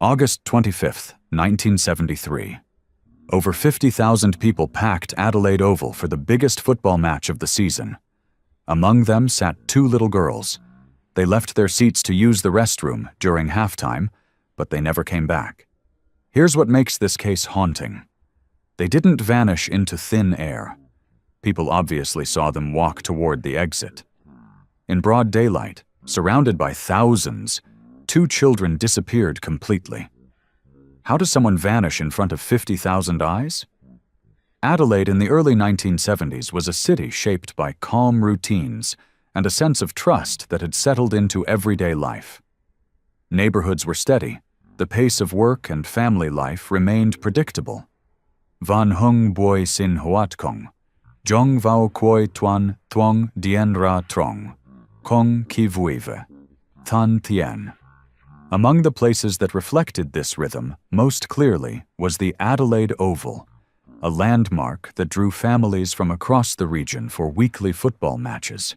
August 25th, 1973. Over 50,000 people packed Adelaide Oval for the biggest football match of the season. Among them sat two little girls. They left their seats to use the restroom during halftime, but they never came back. Here's what makes this case haunting. They didn't vanish into thin air. People obviously saw them walk toward the exit. In broad daylight, surrounded by thousands, two children disappeared completely. How does someone vanish in front of 50,000 eyes? Adelaide in the early 1970s was a city shaped by calm routines and a sense of trust that had settled into everyday life. Neighborhoods were steady. The pace of work and family life remained predictable. Van hung boi sin hoat kong. Jong vao koi tuan thuong dien ra trong. Kong ki vuive. Tan tien. Among the places that reflected this rhythm most clearly was the Adelaide Oval, a landmark that drew families from across the region for weekly football matches.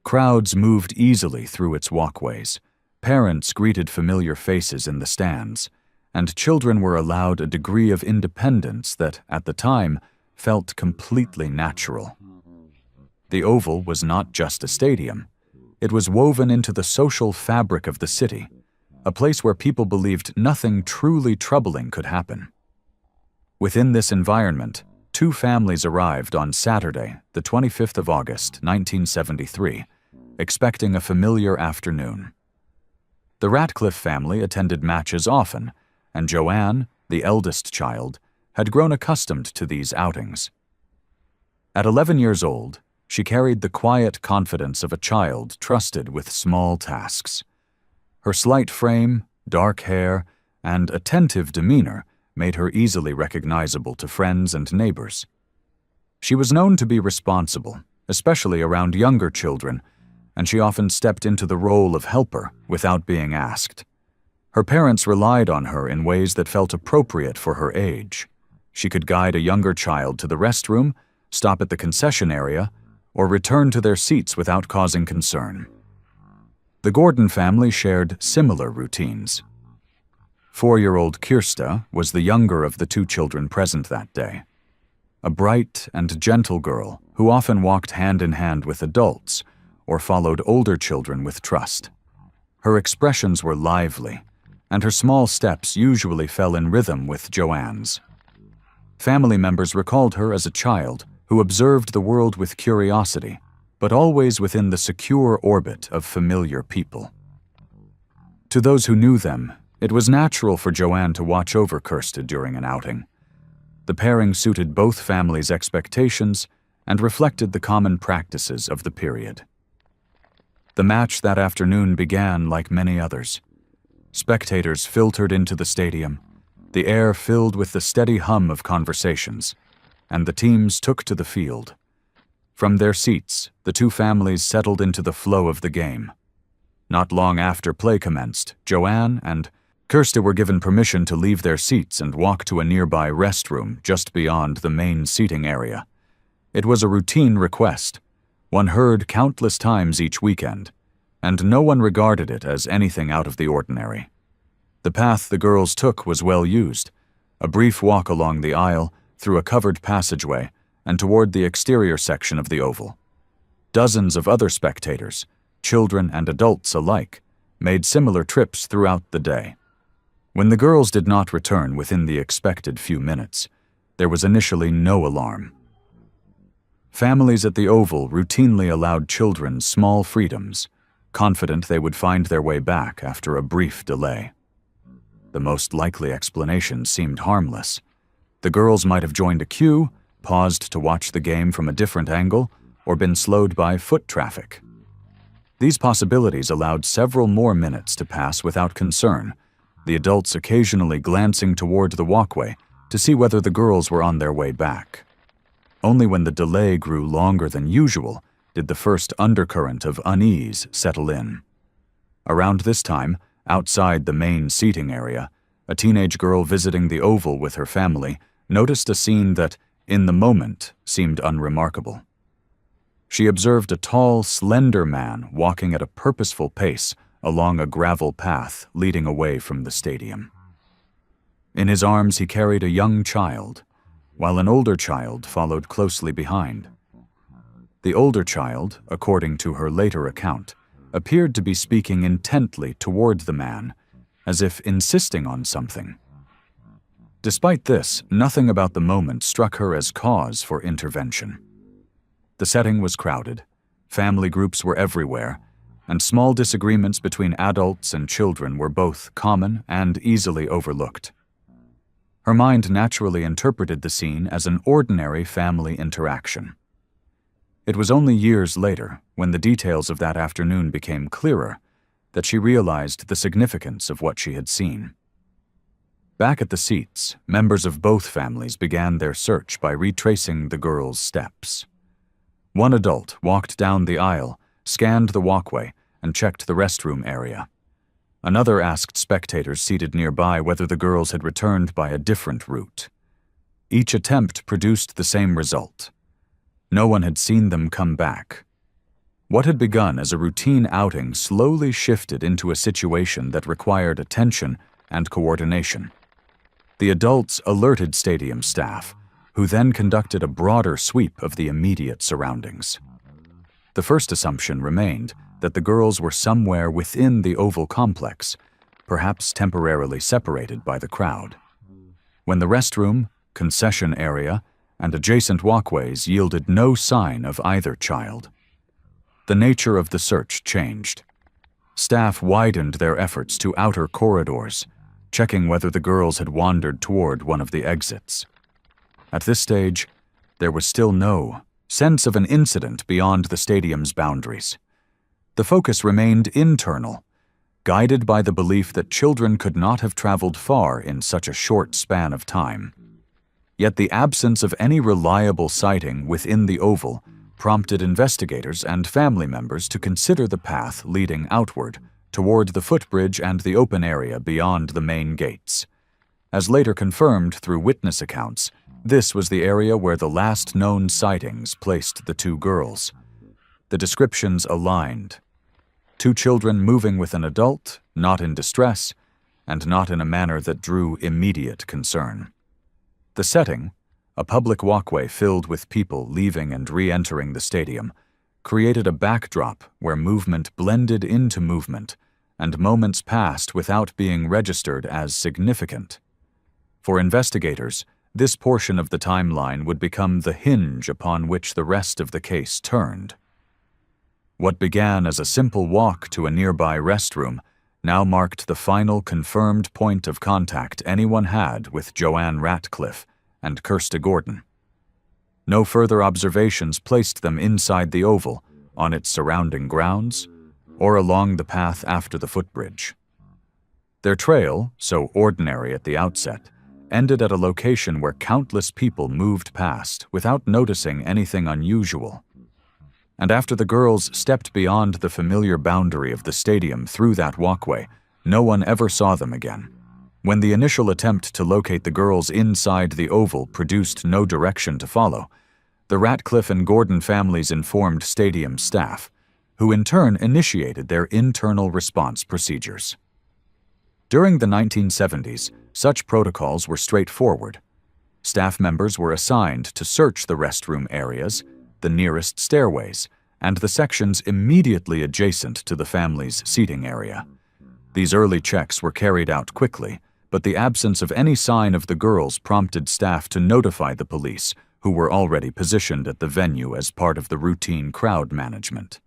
Crowds moved easily through its walkways, parents greeted familiar faces in the stands, and children were allowed a degree of independence that, at the time, felt completely natural. The Oval was not just a stadium. It was woven into the social fabric of the city, a place where people believed nothing truly troubling could happen. Within this environment, two families arrived on Saturday, the 25th of August, 1973, expecting a familiar afternoon. The Ratcliffe family attended matches often, and Joanne, the eldest child, had grown accustomed to these outings. At 11 years old, she carried the quiet confidence of a child trusted with small tasks. Her slight frame, dark hair, and attentive demeanor made her easily recognizable to friends and neighbors. She was known to be responsible, especially around younger children, and she often stepped into the role of helper without being asked. Her parents relied on her in ways that felt appropriate for her age. She could guide a younger child to the restroom, stop at the concession area, or return to their seats without causing concern. The Gordon family shared similar routines. 4-year-old Kirsta was the younger of the two children present that day. A bright and gentle girl who often walked hand in hand with adults or followed older children with trust. Her expressions were lively, and her small steps usually fell in rhythm with Joanne's. Family members recalled her as a child who observed the world with curiosity, but always within the secure orbit of familiar people. To those who knew them, it was natural for Joanne to watch over Kirsta during an outing. The pairing suited both families' expectations and reflected the common practices of the period. The match that afternoon began like many others. Spectators filtered into the stadium, the air filled with the steady hum of conversations, and the teams took to the field. From their seats, the two families settled into the flow of the game. Not long after play commenced, Joanne and Kirsta were given permission to leave their seats and walk to a nearby restroom just beyond the main seating area. It was a routine request, one heard countless times each weekend, and no one regarded it as anything out of the ordinary. The path the girls took was well used, a brief walk along the aisle, through a covered passageway, and toward the exterior section of the Oval. Dozens of other spectators, children and adults alike, made similar trips throughout the day. When the girls did not return within the expected few minutes, there was initially no alarm. Families at the Oval routinely allowed children small freedoms, confident they would find their way back after a brief delay. The most likely explanation seemed harmless. The girls might have joined a queue, paused to watch the game from a different angle, or been slowed by foot traffic. These possibilities allowed several more minutes to pass without concern, the adults occasionally glancing toward the walkway to see whether the girls were on their way back. Only when the delay grew longer than usual did the first undercurrent of unease settle in. Around this time, outside the main seating area, a teenage girl visiting the Oval with her family noticed a scene that, in the moment, seemed unremarkable. She observed a tall, slender man walking at a purposeful pace along a gravel path leading away from the stadium. In his arms he carried a young child, while an older child followed closely behind. The older child, according to her later account, appeared to be speaking intently toward the man, as if insisting on something. Despite this, nothing about the moment struck her as cause for intervention. The setting was crowded, family groups were everywhere, and small disagreements between adults and children were both common and easily overlooked. Her mind naturally interpreted the scene as an ordinary family interaction. It was only years later, when the details of that afternoon became clearer, that she realized the significance of what she had seen. Back at the seats, members of both families began their search by retracing the girls' steps. One adult walked down the aisle, scanned the walkway, and checked the restroom area. Another asked spectators seated nearby whether the girls had returned by a different route. Each attempt produced the same result. No one had seen them come back. What had begun as a routine outing slowly shifted into a situation that required attention and coordination. The adults alerted stadium staff, who then conducted a broader sweep of the immediate surroundings. The first assumption remained that the girls were somewhere within the oval complex, perhaps temporarily separated by the crowd. When the restroom, concession area, and adjacent walkways yielded no sign of either child, the nature of the search changed. Staff widened their efforts to outer corridors, checking whether the girls had wandered toward one of the exits. At this stage, there was still no sense of an incident beyond the stadium's boundaries. The focus remained internal, guided by the belief that children could not have traveled far in such a short span of time. Yet the absence of any reliable sighting within the oval prompted investigators and family members to consider the path leading outward, toward the footbridge and the open area beyond the main gates. As later confirmed through witness accounts, this was the area where the last known sightings placed the two girls. The descriptions aligned. Two children moving with an adult, not in distress, and not in a manner that drew immediate concern. The setting, a public walkway filled with people leaving and re-entering the stadium, created a backdrop where movement blended into movement, and moments passed without being registered as significant. For investigators, this portion of the timeline would become the hinge upon which the rest of the case turned. What began as a simple walk to a nearby restroom now marked the final confirmed point of contact anyone had with Joanne Ratcliffe and Kirsty Gordon. No further observations placed them inside the oval, on its surrounding grounds, or along the path after the footbridge. Their trail, so ordinary at the outset, ended at a location where countless people moved past without noticing anything unusual. And after the girls stepped beyond the familiar boundary of the stadium through that walkway, no one ever saw them again. When the initial attempt to locate the girls inside the oval produced no direction to follow, the Ratcliffe and Gordon families informed stadium staff, who in turn initiated their internal response procedures. During the 1970s, such protocols were straightforward. Staff members were assigned to search the restroom areas, the nearest stairways, and the sections immediately adjacent to the family's seating area. These early checks were carried out quickly, but the absence of any sign of the girls prompted staff to notify the police, who were already positioned at the venue as part of the routine crowd management.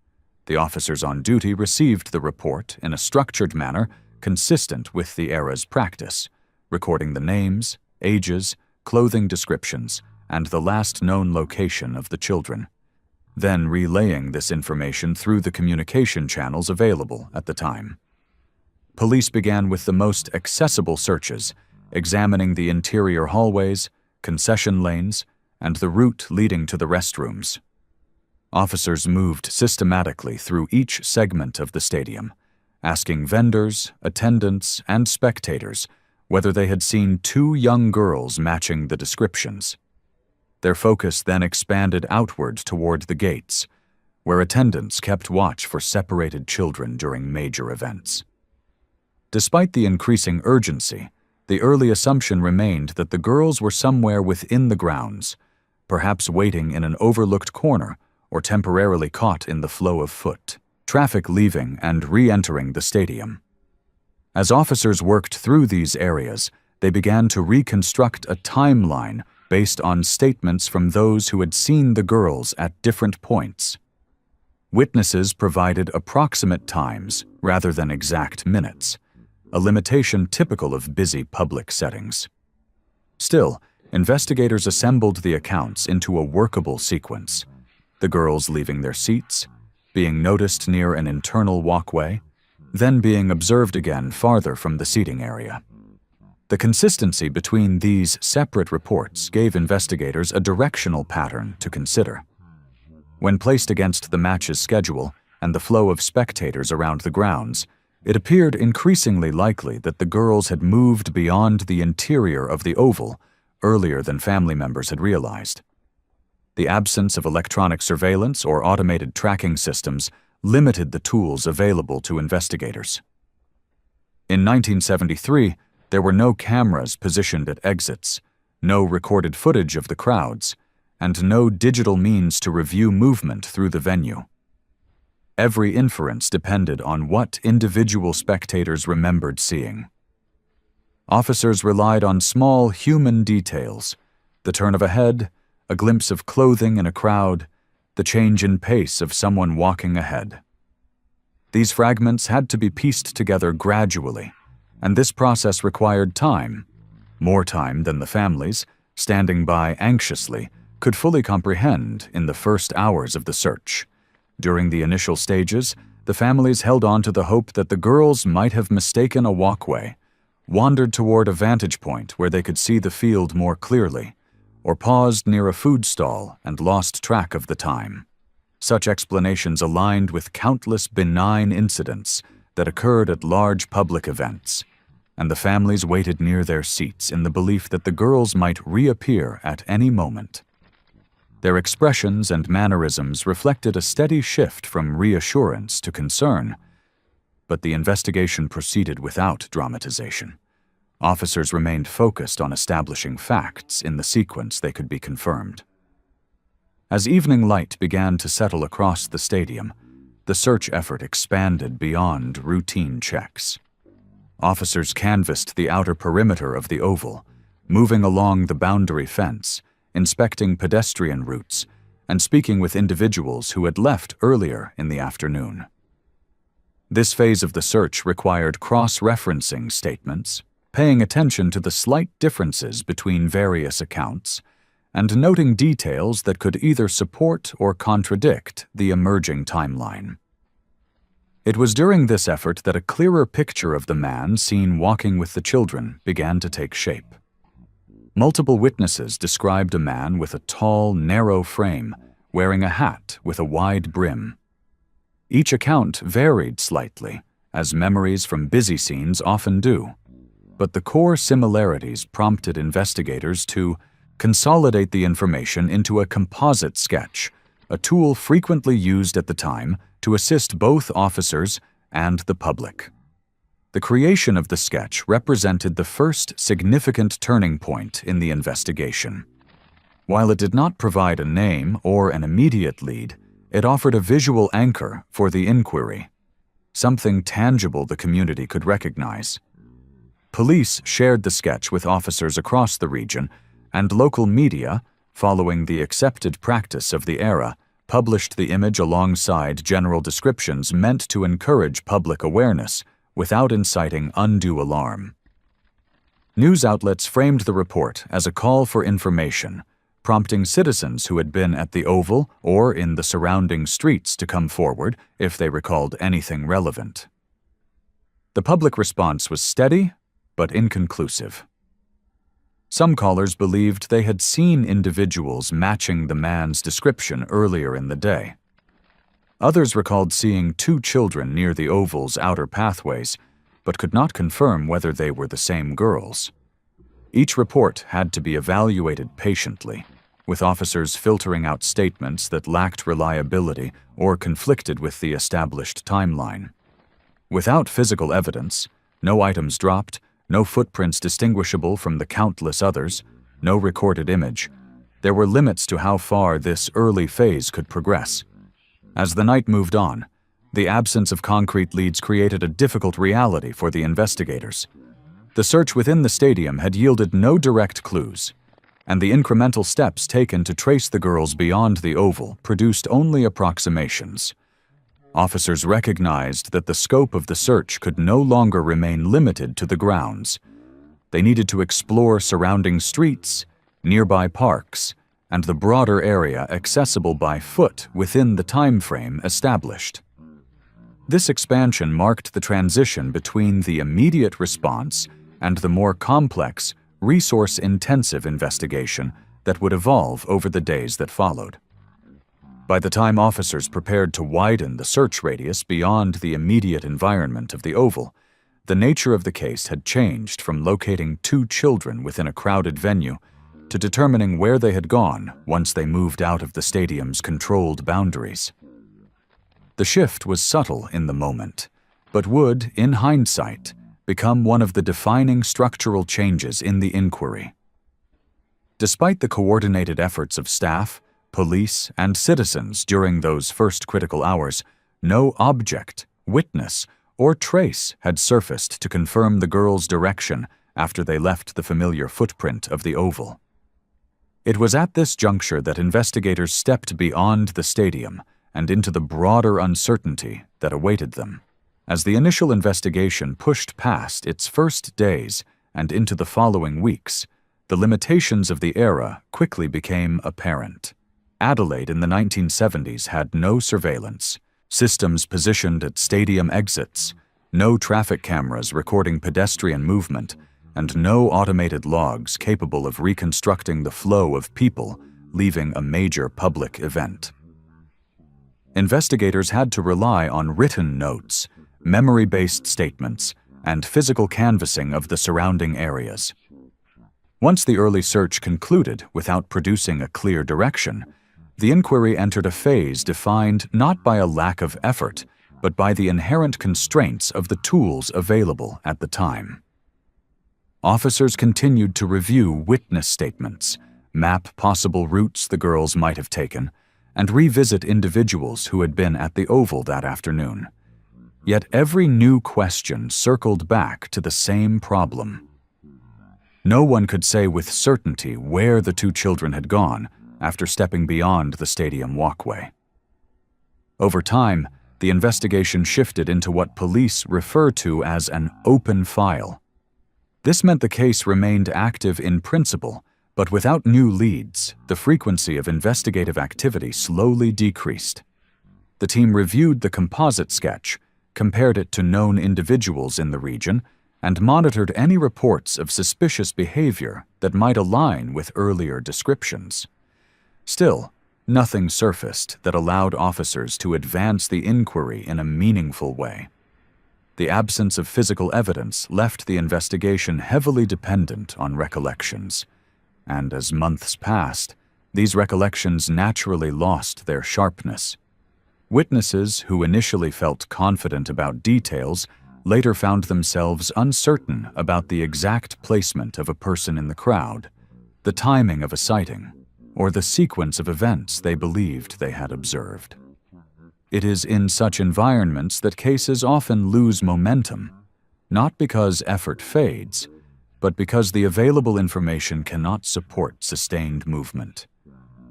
The officers on duty received the report in a structured manner consistent with the era's practice, recording the names, ages, clothing descriptions, and the last known location of the children, then relaying this information through the communication channels available at the time. Police began with the most accessible searches, examining the interior hallways, concession lanes, and the route leading to the restrooms. Officers moved systematically through each segment of the stadium, asking vendors, attendants, and spectators whether they had seen two young girls matching the descriptions. Their focus then expanded outward toward the gates, where attendants kept watch for separated children during major events. Despite the increasing urgency, the early assumption remained that the girls were somewhere within the grounds, perhaps waiting in an overlooked corner or temporarily caught in the flow of foot traffic leaving and re-entering the stadium. As officers worked through these areas, they began to reconstruct a timeline based on statements from those who had seen the girls at different points. Witnesses provided approximate times rather than exact minutes, a limitation typical of busy public settings. Still, investigators assembled the accounts into a workable sequence: the girls leaving their seats, being noticed near an internal walkway, then being observed again farther from the seating area. The consistency between these separate reports gave investigators a directional pattern to consider. When placed against the match's schedule and the flow of spectators around the grounds, it appeared increasingly likely that the girls had moved beyond the interior of the oval earlier than family members had realized. The absence of electronic surveillance or automated tracking systems limited the tools available to investigators. In 1973, there were no cameras positioned at exits, no recorded footage of the crowds, and no digital means to review movement through the venue. Every inference depended on what individual spectators remembered seeing. Officers relied on small human details: the turn of a head, a glimpse of clothing in a crowd, the change in pace of someone walking ahead. These fragments had to be pieced together gradually, and this process required time, more time than the families, standing by anxiously, could fully comprehend in the first hours of the search. During the initial stages, the families held on to the hope that the girls might have mistaken a walkway, wandered toward a vantage point where they could see the field more clearly, or paused near a food stall and lost track of the time. Such explanations aligned with countless benign incidents that occurred at large public events, and the families waited near their seats in the belief that the girls might reappear at any moment. Their expressions and mannerisms reflected a steady shift from reassurance to concern, but the investigation proceeded without dramatization. Officers remained focused on establishing facts in the sequence they could be confirmed. As evening light began to settle across the stadium, the search effort expanded beyond routine checks. Officers canvassed the outer perimeter of the oval, moving along the boundary fence, inspecting pedestrian routes, and speaking with individuals who had left earlier in the afternoon. This phase of the search required cross-referencing statements, paying attention to the slight differences between various accounts, and noting details that could either support or contradict the emerging timeline. It was during this effort that a clearer picture of the man seen walking with the children began to take shape. Multiple witnesses described a man with a tall, narrow frame, wearing a hat with a wide brim. Each account varied slightly, as memories from busy scenes often do, but the core similarities prompted investigators to consolidate the information into a composite sketch, a tool frequently used at the time to assist both officers and the public. The creation of the sketch represented the first significant turning point in the investigation. While it did not provide a name or an immediate lead, it offered a visual anchor for the inquiry, something tangible the community could recognize. Police shared the sketch with officers across the region, and local media, following the accepted practice of the era, published the image alongside general descriptions meant to encourage public awareness without inciting undue alarm. News outlets framed the report as a call for information, prompting citizens who had been at the Oval or in the surrounding streets to come forward if they recalled anything relevant. The public response was steady but inconclusive. Some callers believed they had seen individuals matching the man's description earlier in the day. Others recalled seeing two children near the Oval's outer pathways, but could not confirm whether they were the same girls. Each report had to be evaluated patiently, with officers filtering out statements that lacked reliability or conflicted with the established timeline. Without physical evidence, no items dropped, no footprints distinguishable from the countless others, no recorded image, there were limits to how far this early phase could progress. As the night moved on, the absence of concrete leads created a difficult reality for the investigators. The search within the stadium had yielded no direct clues, and the incremental steps taken to trace the girls beyond the oval produced only approximations. Officers recognized that the scope of the search could no longer remain limited to the grounds. They needed to explore surrounding streets, nearby parks, and the broader area accessible by foot within the time frame established. This expansion marked the transition between the immediate response and the more complex, resource-intensive investigation that would evolve over the days that followed. By the time officers prepared to widen the search radius beyond the immediate environment of the oval, the nature of the case had changed from locating two children within a crowded venue to determining where they had gone once they moved out of the stadium's controlled boundaries. The shift was subtle in the moment, but would, in hindsight, become one of the defining structural changes in the inquiry. Despite the coordinated efforts of staff, police, and citizens during those first critical hours, no object, witness, or trace had surfaced to confirm the girls' direction after they left the familiar footprint of the oval. It was at this juncture that investigators stepped beyond the stadium and into the broader uncertainty that awaited them. As the initial investigation pushed past its first days and into the following weeks, the limitations of the era quickly became apparent. Adelaide in the 1970s had no surveillance, systems positioned at stadium exits, no traffic cameras recording pedestrian movement, and no automated logs capable of reconstructing the flow of people leaving a major public event. Investigators had to rely on written notes, memory-based statements, and physical canvassing of the surrounding areas. Once the early search concluded without producing a clear direction, the inquiry entered a phase defined not by a lack of effort, but by the inherent constraints of the tools available at the time. Officers continued to review witness statements, map possible routes the girls might have taken, and revisit individuals who had been at the oval that afternoon. Yet every new question circled back to the same problem. No one could say with certainty where the two children had gone after stepping beyond the stadium walkway. Over time, the investigation shifted into what police refer to as an open file. This meant the case remained active in principle, but without new leads, the frequency of investigative activity slowly decreased. The team reviewed the composite sketch, compared it to known individuals in the region, and monitored any reports of suspicious behavior that might align with earlier descriptions. Still, nothing surfaced that allowed officers to advance the inquiry in a meaningful way. The absence of physical evidence left the investigation heavily dependent on recollections, and as months passed, these recollections naturally lost their sharpness. Witnesses who initially felt confident about details later found themselves uncertain about the exact placement of a person in the crowd, the timing of a sighting, or the sequence of events they believed they had observed. It is in such environments that cases often lose momentum, not because effort fades, but because the available information cannot support sustained movement.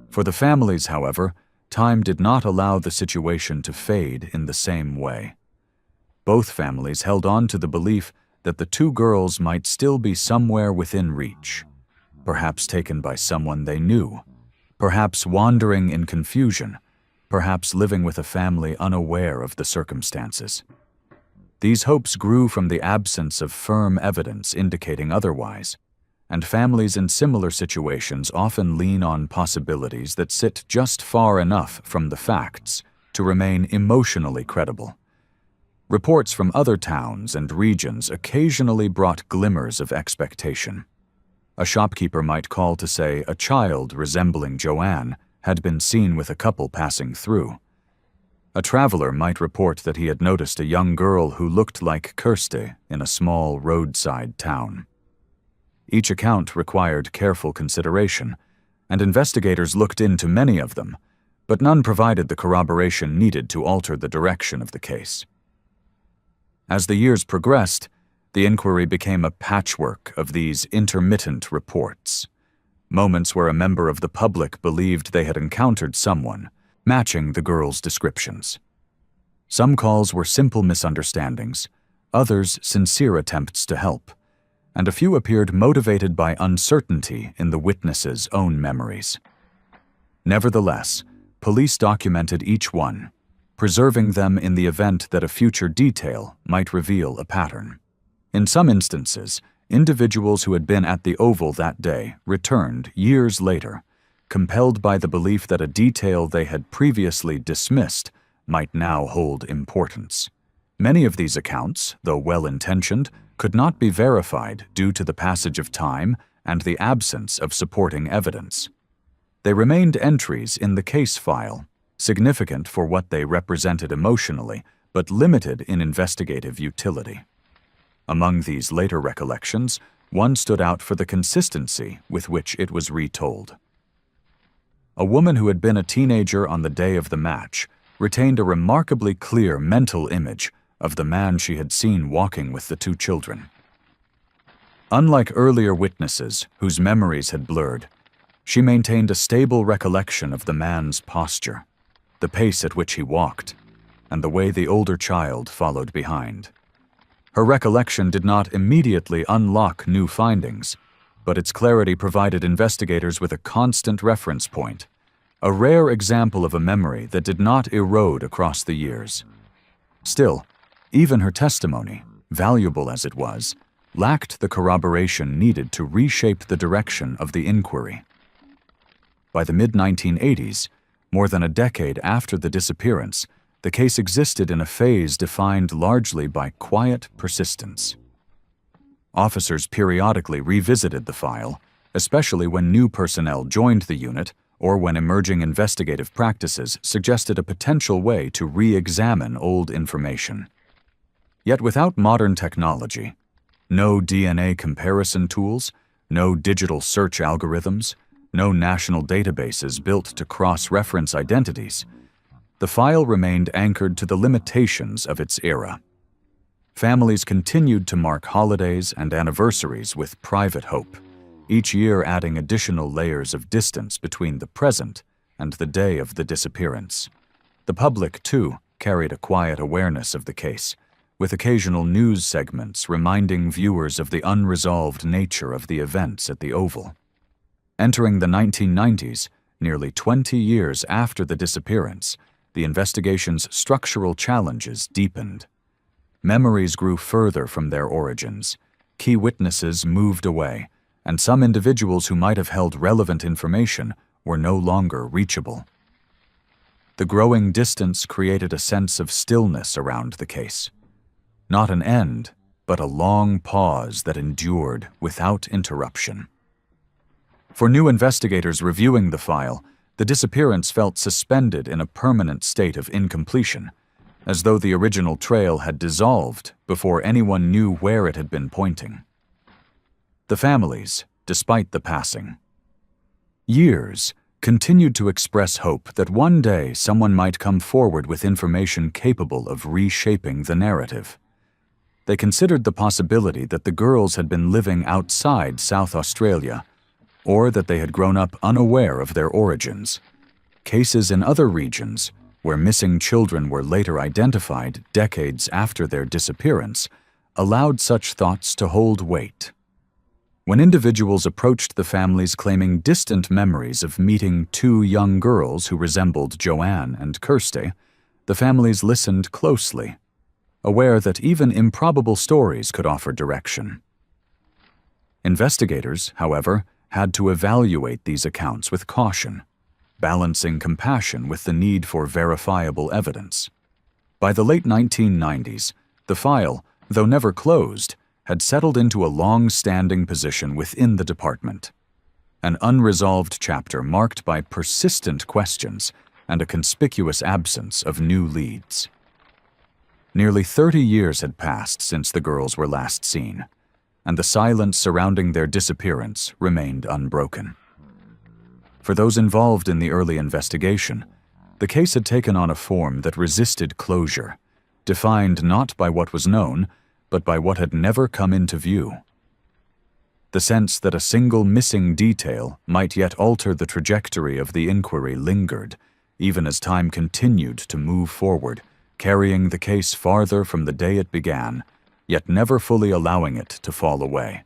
For the families, however, time did not allow the situation to fade in the same way. Both families held on to the belief that the two girls might still be somewhere within reach, perhaps taken by someone they knew, perhaps wandering in confusion, perhaps living with a family unaware of the circumstances. These hopes grew from the absence of firm evidence indicating otherwise, and families in similar situations often lean on possibilities that sit just far enough from the facts to remain emotionally credible. Reports from other towns and regions occasionally brought glimmers of expectation. A shopkeeper might call to say a child resembling Joanne had been seen with a couple passing through. A traveler might report that he had noticed a young girl who looked like Kirsty in a small roadside town. Each account required careful consideration, and investigators looked into many of them, but none provided the corroboration needed to alter the direction of the case. As the years progressed, the inquiry became a patchwork of these intermittent reports, moments where a member of the public believed they had encountered someone, matching the girl's descriptions. Some calls were simple misunderstandings, others sincere attempts to help, and a few appeared motivated by uncertainty in the witnesses' own memories. Nevertheless, police documented each one, preserving them in the event that a future detail might reveal a pattern. In some instances, individuals who had been at the Oval that day returned years later, compelled by the belief that a detail they had previously dismissed might now hold importance. Many of these accounts, though well-intentioned, could not be verified due to the passage of time and the absence of supporting evidence. They remained entries in the case file, significant for what they represented emotionally, but limited in investigative utility. Among these later recollections, one stood out for the consistency with which it was retold. A woman who had been a teenager on the day of the match retained a remarkably clear mental image of the man she had seen walking with the two children. Unlike earlier witnesses whose memories had blurred, she maintained a stable recollection of the man's posture, the pace at which he walked, and the way the older child followed behind. Her recollection did not immediately unlock new findings, but its clarity provided investigators with a constant reference point, a rare example of a memory that did not erode across the years. Still, even her testimony, valuable as it was, lacked the corroboration needed to reshape the direction of the inquiry. By the mid-1980s, more than a decade after the disappearance, the case existed in a phase defined largely by quiet persistence. Officers periodically revisited the file, especially when new personnel joined the unit or when emerging investigative practices suggested a potential way to re-examine old information. Yet without modern technology, no DNA comparison tools, no digital search algorithms, no national databases built to cross-reference identities, the file remained anchored to the limitations of its era. Families continued to mark holidays and anniversaries with private hope, each year adding additional layers of distance between the present and the day of the disappearance. The public, too, carried a quiet awareness of the case, with occasional news segments reminding viewers of the unresolved nature of the events at the Oval. Entering the 1990s, nearly 20 years after the disappearance, the investigation's structural challenges deepened. Memories grew further from their origins, key witnesses moved away, and some individuals who might have held relevant information were no longer reachable. The growing distance created a sense of stillness around the case. Not an end, but a long pause that endured without interruption. For new investigators reviewing the file, the disappearance felt suspended in a permanent state of incompletion, as though the original trail had dissolved before anyone knew where it had been pointing. The families, despite the passing years, continued to express hope that one day someone might come forward with information capable of reshaping the narrative. They considered the possibility that the girls had been living outside South Australia, or that they had grown up unaware of their origins. Cases in other regions, where missing children were later identified decades after their disappearance, allowed such thoughts to hold weight. When individuals approached the families claiming distant memories of meeting two young girls who resembled Joanne and Kirsty, the families listened closely, aware that even improbable stories could offer direction. Investigators, however, had to evaluate these accounts with caution, balancing compassion with the need for verifiable evidence. By the late 1990s, the file, though never closed, had settled into a long-standing position within the department, an unresolved chapter marked by persistent questions and a conspicuous absence of new leads. Nearly 30 years had passed since the girls were last seen, and the silence surrounding their disappearance remained unbroken. For those involved in the early investigation, the case had taken on a form that resisted closure, defined not by what was known, but by what had never come into view. The sense that a single missing detail might yet alter the trajectory of the inquiry lingered, even as time continued to move forward, carrying the case farther from the day it began, yet never fully allowing it to fall away.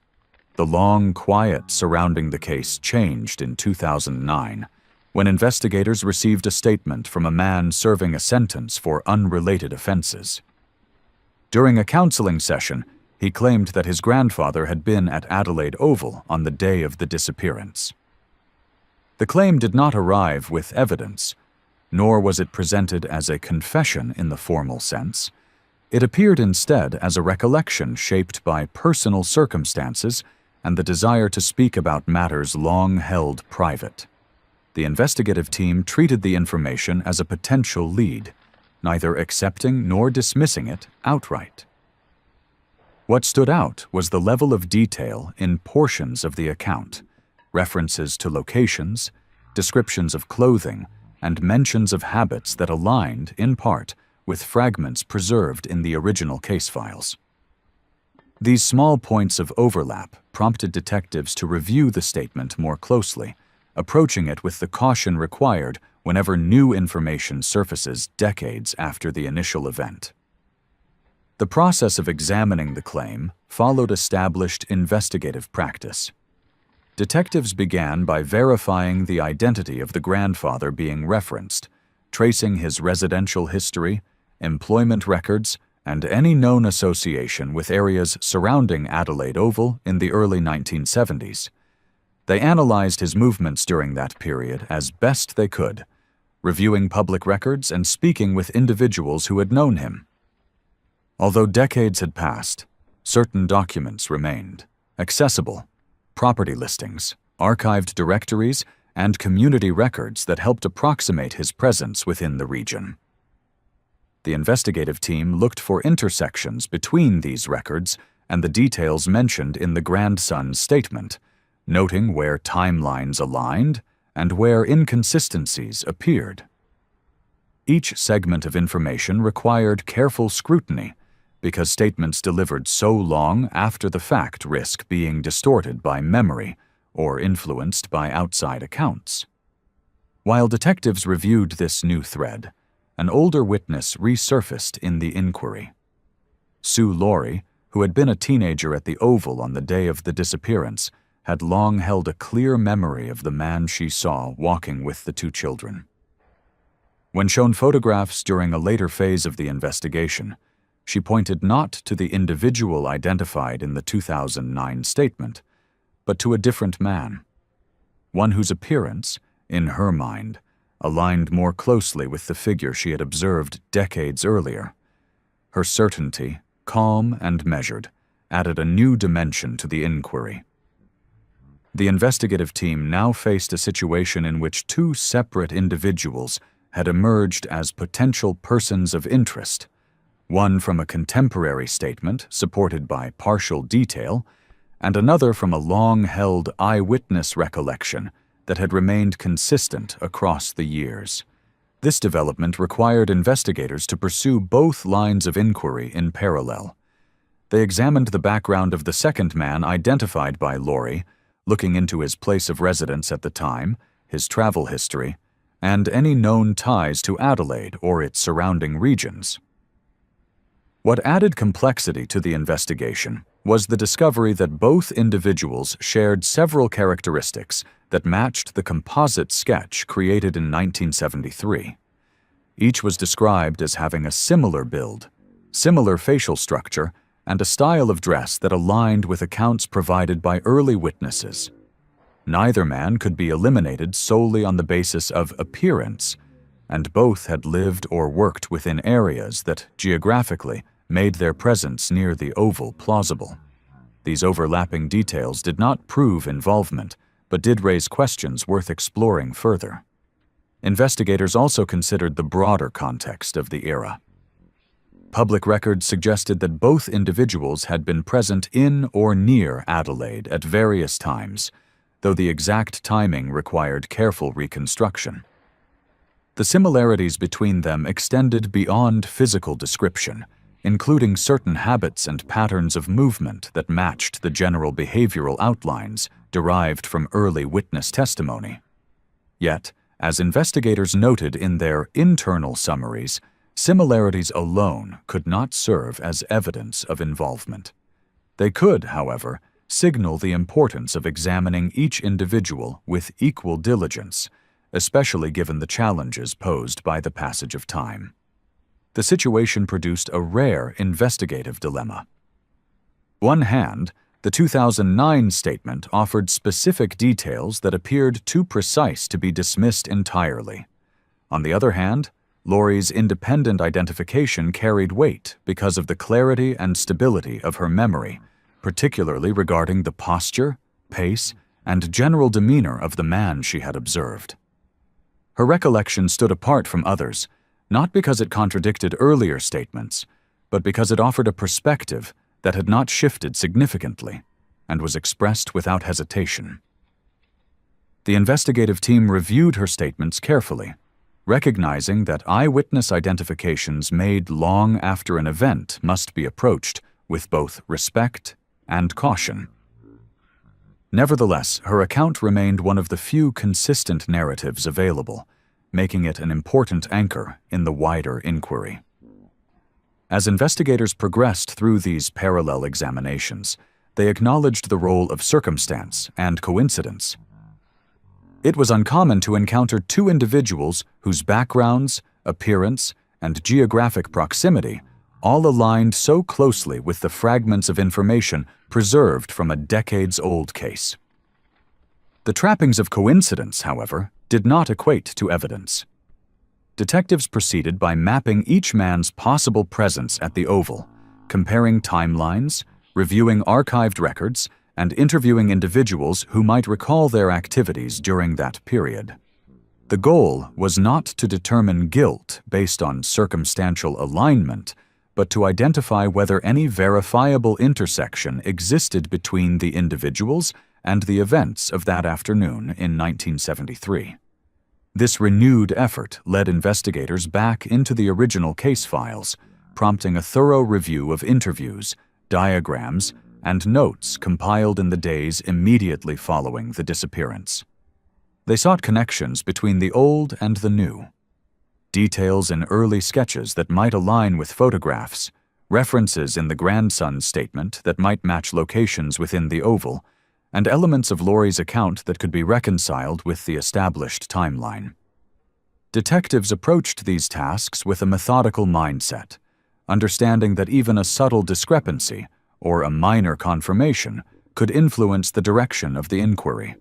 The long quiet surrounding the case changed in 2009, when investigators received a statement from a man serving a sentence for unrelated offenses. During a counseling session, he claimed that his grandfather had been at Adelaide Oval on the day of the disappearance. The claim did not arrive with evidence, nor was it presented as a confession in the formal sense. It appeared instead as a recollection shaped by personal circumstances and the desire to speak about matters long held private. The investigative team treated the information as a potential lead, neither accepting nor dismissing it outright. What stood out was the level of detail in portions of the account, references to locations, descriptions of clothing, and mentions of habits that aligned, in part, with fragments preserved in the original case files. These small points of overlap prompted detectives to review the statement more closely, approaching it with the caution required whenever new information surfaces decades after the initial event. The process of examining the claim followed established investigative practice. Detectives began by verifying the identity of the grandfather being referenced, tracing his residential history, employment records, and any known association with areas surrounding Adelaide Oval in the early 1970s. They analyzed his movements during that period as best they could, reviewing public records and speaking with individuals who had known him. Although decades had passed, certain documents remained, accessible: property listings, archived directories, and community records that helped approximate his presence within the region. The investigative team looked for intersections between these records and the details mentioned in the grandson's statement, noting where timelines aligned and where inconsistencies appeared. Each segment of information required careful scrutiny, because statements delivered so long after the fact risk being distorted by memory or influenced by outside accounts. While detectives reviewed this new thread, an older witness resurfaced in the inquiry. Sue Laurie, who had been a teenager at the Oval on the day of the disappearance, had long held a clear memory of the man she saw walking with the two children. When shown photographs during a later phase of the investigation, she pointed not to the individual identified in the 2009 statement, but to a different man, one whose appearance, in her mind, aligned more closely with the figure she had observed decades earlier. Her certainty, calm and measured, added a new dimension to the inquiry. The investigative team now faced a situation in which two separate individuals had emerged as potential persons of interest, one from a contemporary statement supported by partial detail, and another from a long-held eyewitness recollection that had remained consistent across the years. This development required investigators to pursue both lines of inquiry in parallel. They examined the background of the second man identified by Laurie, looking into his place of residence at the time, his travel history, and any known ties to Adelaide or its surrounding regions. What added complexity to the investigation was the discovery that both individuals shared several characteristics that matched the composite sketch created in 1973. Each was described as having a similar build, similar facial structure, and a style of dress that aligned with accounts provided by early witnesses. Neither man could be eliminated solely on the basis of appearance, and both had lived or worked within areas that, geographically, made their presence near the Oval plausible. These overlapping details did not prove involvement, but did raise questions worth exploring further. Investigators also considered the broader context of the era. Public records suggested that both individuals had been present in or near Adelaide at various times, though the exact timing required careful reconstruction. The similarities between them extended beyond physical description, including certain habits and patterns of movement that matched the general behavioral outlines derived from early witness testimony. Yet, as investigators noted in their internal summaries, similarities alone could not serve as evidence of involvement. They could, however, signal the importance of examining each individual with equal diligence, especially given the challenges posed by the passage of time. The situation produced a rare investigative dilemma. On one hand, the 2009 statement offered specific details that appeared too precise to be dismissed entirely. On the other hand, Lori's independent identification carried weight because of the clarity and stability of her memory, particularly regarding the posture, pace, and general demeanor of the man she had observed. Her recollection stood apart from others, not because it contradicted earlier statements, but because it offered a perspective that had not shifted significantly and was expressed without hesitation. The investigative team reviewed her statements carefully, recognizing that eyewitness identifications made long after an event must be approached with both respect and caution. Nevertheless, her account remained one of the few consistent narratives available, making it an important anchor in the wider inquiry. As investigators progressed through these parallel examinations, they acknowledged the role of circumstance and coincidence. It was uncommon to encounter two individuals whose backgrounds, appearance, and geographic proximity all aligned so closely with the fragments of information preserved from a decades-old case. The trappings of coincidence, however, did not equate to evidence. Detectives proceeded by mapping each man's possible presence at the Oval, comparing timelines, reviewing archived records, and interviewing individuals who might recall their activities during that period. The goal was not to determine guilt based on circumstantial alignment, but to identify whether any verifiable intersection existed between the individuals and the events of that afternoon in 1973. This renewed effort led investigators back into the original case files, prompting a thorough review of interviews, diagrams, and notes compiled in the days immediately following the disappearance. They sought connections between the old and the new. Details in early sketches that might align with photographs, references in the grandson's statement that might match locations within the Oval, and elements of Lori's account that could be reconciled with the established timeline. Detectives approached these tasks with a methodical mindset, understanding that even a subtle discrepancy or a minor confirmation could influence the direction of the inquiry.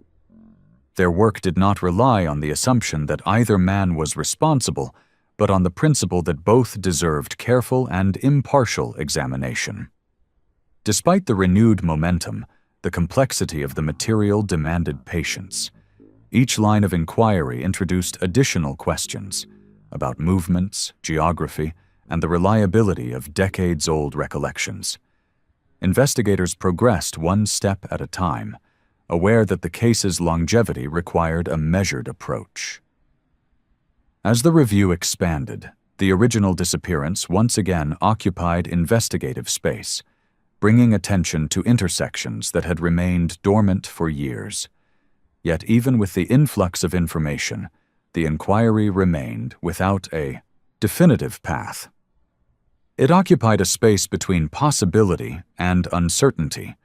Their work did not rely on the assumption that either man was responsible, but on the principle that both deserved careful and impartial examination. Despite the renewed momentum, the complexity of the material demanded patience. Each line of inquiry introduced additional questions about movements, geography, and the reliability of decades-old recollections. Investigators progressed one step at a time, aware that the case's longevity required a measured approach. As the review expanded, the original disappearance once again occupied investigative space, bringing attention to intersections that had remained dormant for years. Yet even with the influx of information, the inquiry remained without a definitive path. It occupied a space between possibility and uncertainty,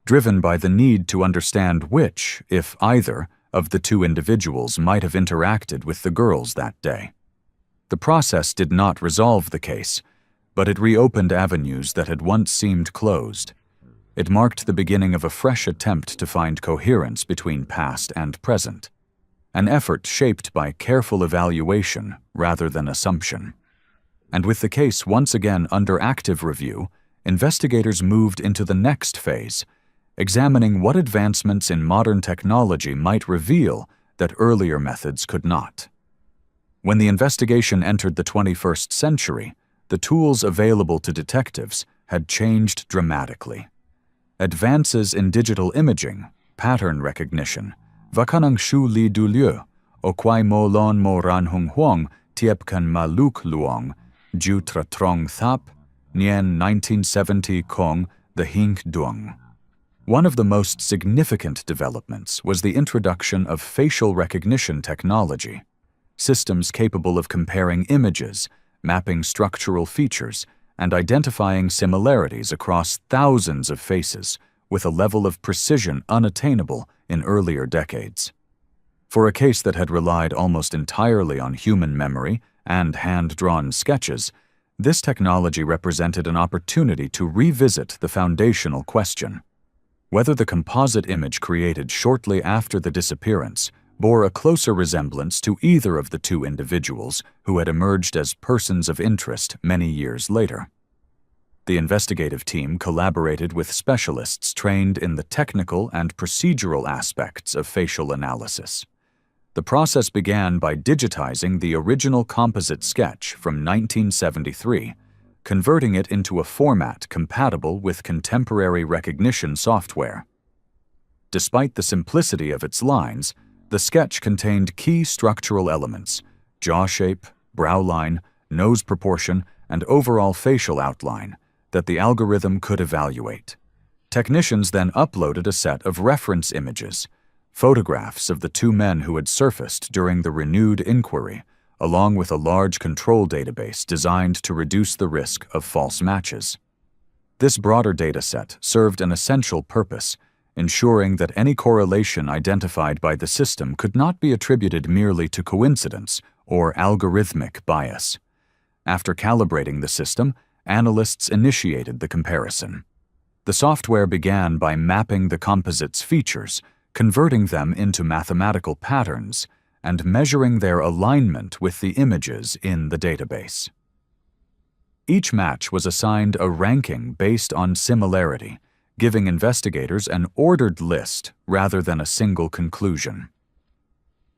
driven by the need to understand which, if either, of the two individuals might have interacted with the girls that day. The process did not resolve the case, but it reopened avenues that had once seemed closed. It marked the beginning of a fresh attempt to find coherence between past and present, an effort shaped by careful evaluation rather than assumption. And with the case once again under active review, investigators moved into the next phase, examining what advancements in modern technology might reveal that earlier methods could not. When the investigation entered the 21st century, the tools available to detectives had changed dramatically. Advances in digital imaging, pattern recognition, vakanang shu li du lieu, o kwai mo lon mo ran hung huang, tiep kan maluk luong, ju tra trong thap, nien 1970 kong, the hink duong. One of the most significant developments was the introduction of facial recognition technology, systems capable of comparing images, mapping structural features, and identifying similarities across thousands of faces with a level of precision unattainable in earlier decades. For a case that had relied almost entirely on human memory and hand-drawn sketches, this technology represented an opportunity to revisit the foundational question: whether the composite image created shortly after the disappearance bore a closer resemblance to either of the two individuals who had emerged as persons of interest many years later. The investigative team collaborated with specialists trained in the technical and procedural aspects of facial analysis. The process began by digitizing the original composite sketch from 1973, converting it into a format compatible with contemporary recognition software. Despite the simplicity of its lines, the sketch contained key structural elements: jaw shape, brow line, nose proportion, and overall facial outline that the algorithm could evaluate. Technicians then uploaded a set of reference images, photographs of the two men who had surfaced during the renewed inquiry, along with a large control database designed to reduce the risk of false matches. This broader dataset served an essential purpose, ensuring that any correlation identified by the system could not be attributed merely to coincidence or algorithmic bias. After calibrating the system, analysts initiated the comparison. The software began by mapping the composite's features, converting them into mathematical patterns, and measuring their alignment with the images in the database. Each match was assigned a ranking based on similarity, giving investigators an ordered list rather than a single conclusion.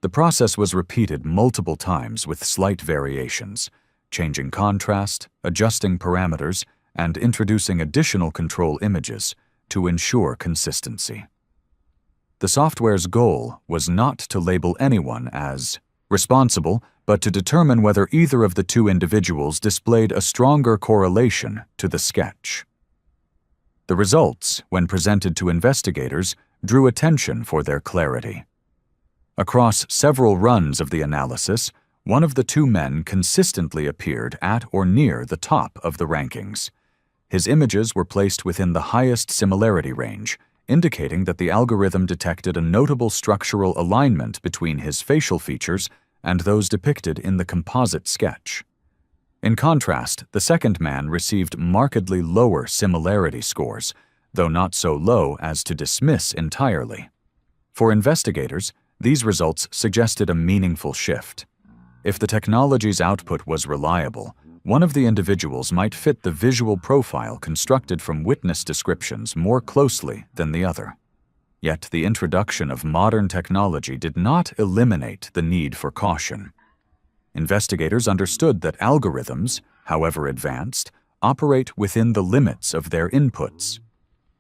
The process was repeated multiple times with slight variations, changing contrast, adjusting parameters, and introducing additional control images to ensure consistency. The software's goal was not to label anyone as responsible, but to determine whether either of the two individuals displayed a stronger correlation to the sketch. The results, when presented to investigators, drew attention for their clarity. Across several runs of the analysis, one of the two men consistently appeared at or near the top of the rankings. His images were placed within the highest similarity range, indicating that the algorithm detected a notable structural alignment between his facial features and those depicted in the composite sketch. In contrast, the second man received markedly lower similarity scores, though not so low as to dismiss entirely. For investigators, these results suggested a meaningful shift. If the technology's output was reliable, one of the individuals might fit the visual profile constructed from witness descriptions more closely than the other. Yet the introduction of modern technology did not eliminate the need for caution. Investigators understood that algorithms, however advanced, operate within the limits of their inputs.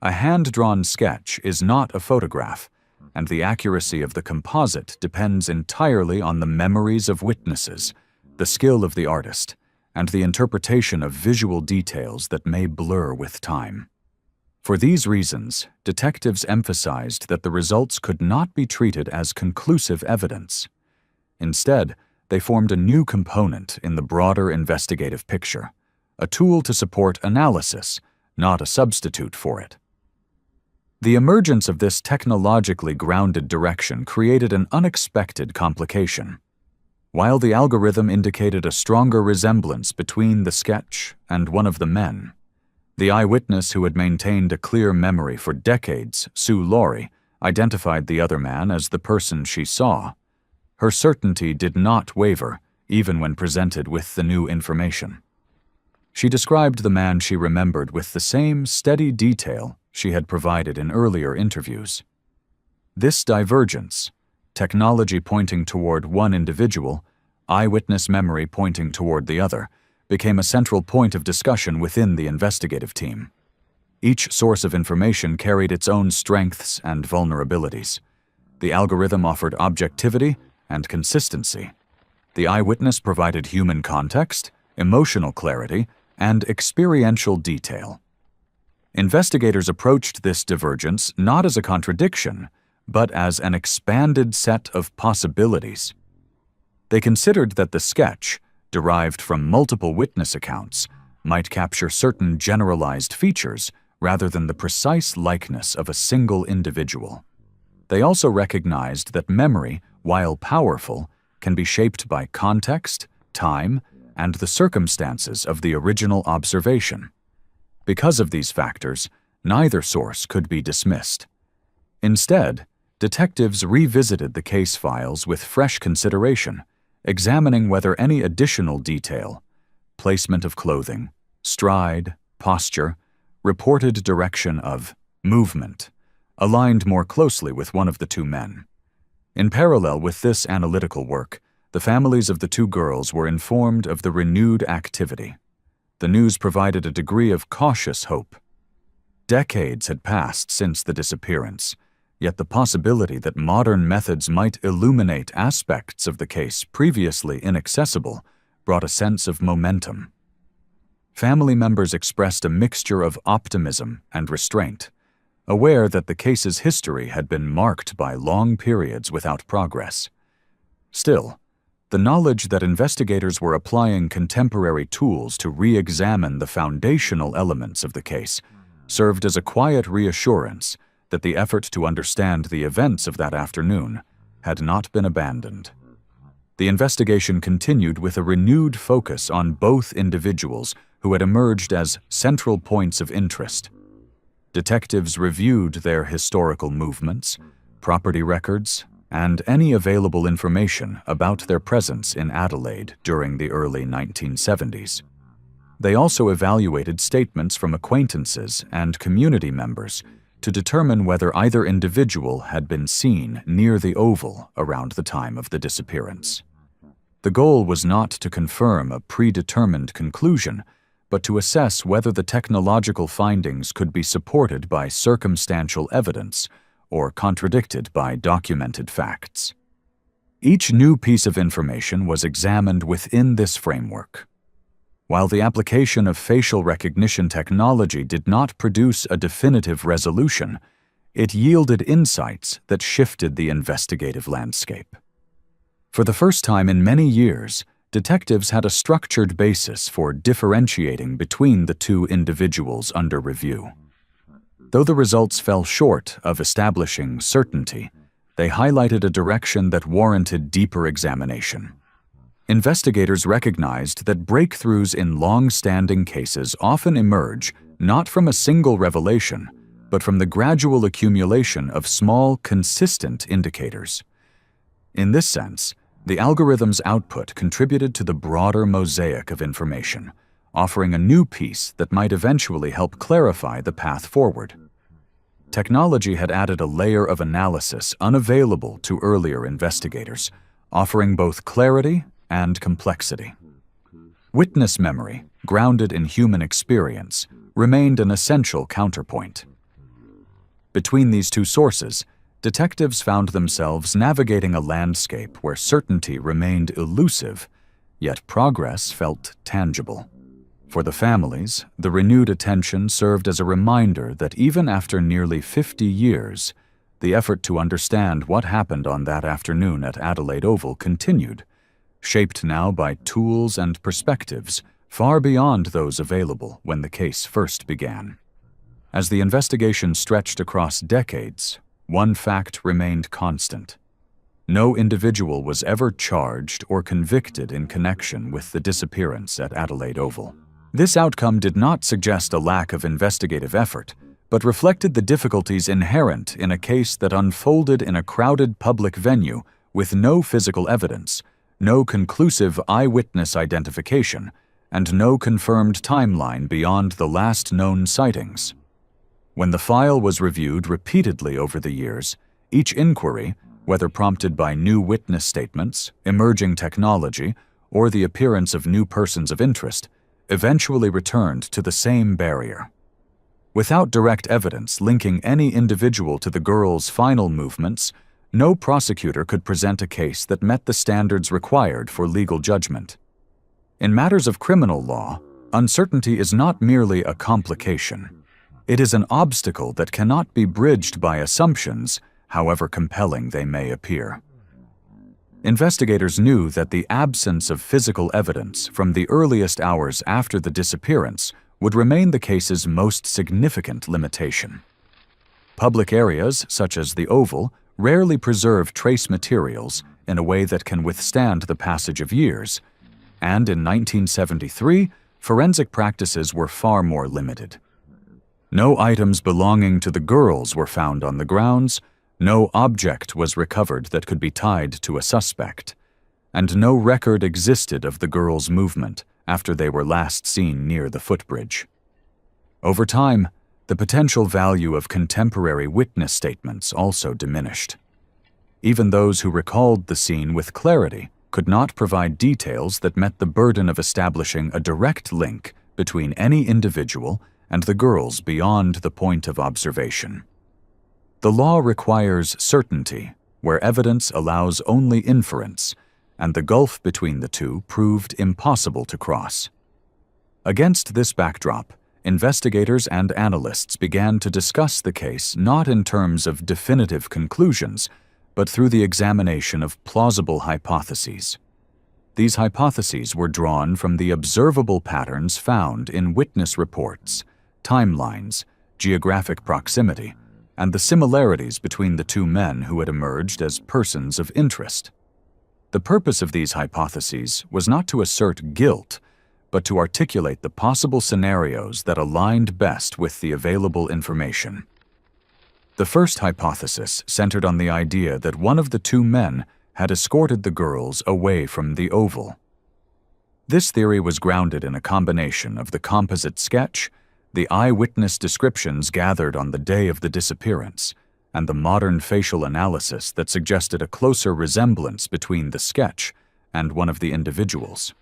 A hand-drawn sketch is not a photograph, and the accuracy of the composite depends entirely on the memories of witnesses, the skill of the artist, and the interpretation of visual details that may blur with time. For these reasons, detectives emphasized that the results could not be treated as conclusive evidence. Instead, they formed a new component in the broader investigative picture, a tool to support analysis, not a substitute for it. The emergence of this technologically grounded direction created an unexpected complication. While the algorithm indicated a stronger resemblance between the sketch and one of the men, the eyewitness who had maintained a clear memory for decades, Sue Laurie, identified the other man as the person she saw. Her certainty did not waver, even when presented with the new information. She described the man she remembered with the same steady detail she had provided in earlier interviews. This divergence, technology pointing toward one individual, eyewitness memory pointing toward the other, became a central point of discussion within the investigative team. Each source of information carried its own strengths and vulnerabilities. The algorithm offered objectivity and consistency. The eyewitness provided human context, emotional clarity, and experiential detail. Investigators approached this divergence not as a contradiction, but as an expanded set of possibilities. They considered that the sketch, derived from multiple witness accounts, might capture certain generalized features rather than the precise likeness of a single individual. They also recognized that memory, while powerful, can be shaped by context, time, and the circumstances of the original observation. Because of these factors, neither source could be dismissed. Instead, detectives revisited the case files with fresh consideration, examining whether any additional detail, placement of clothing, stride, posture, reported direction of movement, aligned more closely with one of the two men. In parallel with this analytical work, the families of the two girls were informed of the renewed activity. The news provided a degree of cautious hope. Decades had passed since the disappearance, yet the possibility that modern methods might illuminate aspects of the case previously inaccessible brought a sense of momentum. Family members expressed a mixture of optimism and restraint, aware that the case's history had been marked by long periods without progress. Still, the knowledge that investigators were applying contemporary tools to re-examine the foundational elements of the case served as a quiet reassurance that the effort to understand the events of that afternoon had not been abandoned. The investigation continued with a renewed focus on both individuals who had emerged as central points of interest. Detectives reviewed their historical movements, property records, and any available information about their presence in Adelaide during the early 1970s. They also evaluated statements from acquaintances and community members to determine whether either individual had been seen near the Oval around the time of the disappearance. The goal was not to confirm a predetermined conclusion, but to assess whether the technological findings could be supported by circumstantial evidence or contradicted by documented facts. Each new piece of information was examined within this framework. While the application of facial recognition technology did not produce a definitive resolution, it yielded insights that shifted the investigative landscape. For the first time in many years, detectives had a structured basis for differentiating between the two individuals under review. Though the results fell short of establishing certainty, they highlighted a direction that warranted deeper examination. Investigators recognized that breakthroughs in long-standing cases often emerge not from a single revelation, but from the gradual accumulation of small, consistent indicators. In this sense, the algorithm's output contributed to the broader mosaic of information, offering a new piece that might eventually help clarify the path forward. Technology had added a layer of analysis unavailable to earlier investigators, offering both clarity and complexity. Witness memory, grounded in human experience, remained an essential counterpoint. Between these two sources, detectives found themselves navigating a landscape where certainty remained elusive, yet progress felt tangible. For the families, the renewed attention served as a reminder that even after nearly 50 years, the effort to understand what happened on that afternoon at Adelaide Oval continued, shaped now by tools and perspectives far beyond those available when the case first began. As the investigation stretched across decades, one fact remained constant. No individual was ever charged or convicted in connection with the disappearance at Adelaide Oval. This outcome did not suggest a lack of investigative effort, but reflected the difficulties inherent in a case that unfolded in a crowded public venue with no physical evidence, no conclusive eyewitness identification, and no confirmed timeline beyond the last known sightings. When the file was reviewed repeatedly over the years, each inquiry, whether prompted by new witness statements, emerging technology, or the appearance of new persons of interest, eventually returned to the same barrier. Without direct evidence linking any individual to the girl's final movements, no prosecutor could present a case that met the standards required for legal judgment. In matters of criminal law, uncertainty is not merely a complication. It is an obstacle that cannot be bridged by assumptions, however compelling they may appear. Investigators knew that the absence of physical evidence from the earliest hours after the disappearance would remain the case's most significant limitation. Public areas, such as the Oval, rarely preserve trace materials in a way that can withstand the passage of years, and in 1973, forensic practices were far more limited. No items belonging to the girls were found on the grounds, no object was recovered that could be tied to a suspect, and no record existed of the girls' movement after they were last seen near the footbridge. Over time, the potential value of contemporary witness statements also diminished. Even those who recalled the scene with clarity could not provide details that met the burden of establishing a direct link between any individual and the girls beyond the point of observation. The law requires certainty, where evidence allows only inference, and the gulf between the two proved impossible to cross. Against this backdrop, investigators and analysts began to discuss the case not in terms of definitive conclusions, but through the examination of plausible hypotheses. These hypotheses were drawn from the observable patterns found in witness reports, timelines, geographic proximity, and the similarities between the two men who had emerged as persons of interest. The purpose of these hypotheses was not to assert guilt, but to articulate the possible scenarios that aligned best with the available information. The first hypothesis centered on the idea that one of the two men had escorted the girls away from the Oval. This theory was grounded in a combination of the composite sketch, the eyewitness descriptions gathered on the day of the disappearance, and the modern facial analysis that suggested a closer resemblance between the sketch and one of the individuals.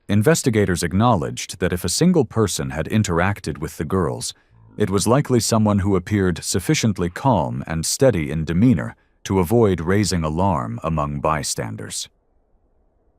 Investigators acknowledged that if a single person had interacted with the girls, it was likely someone who appeared sufficiently calm and steady in demeanor to avoid raising alarm among bystanders.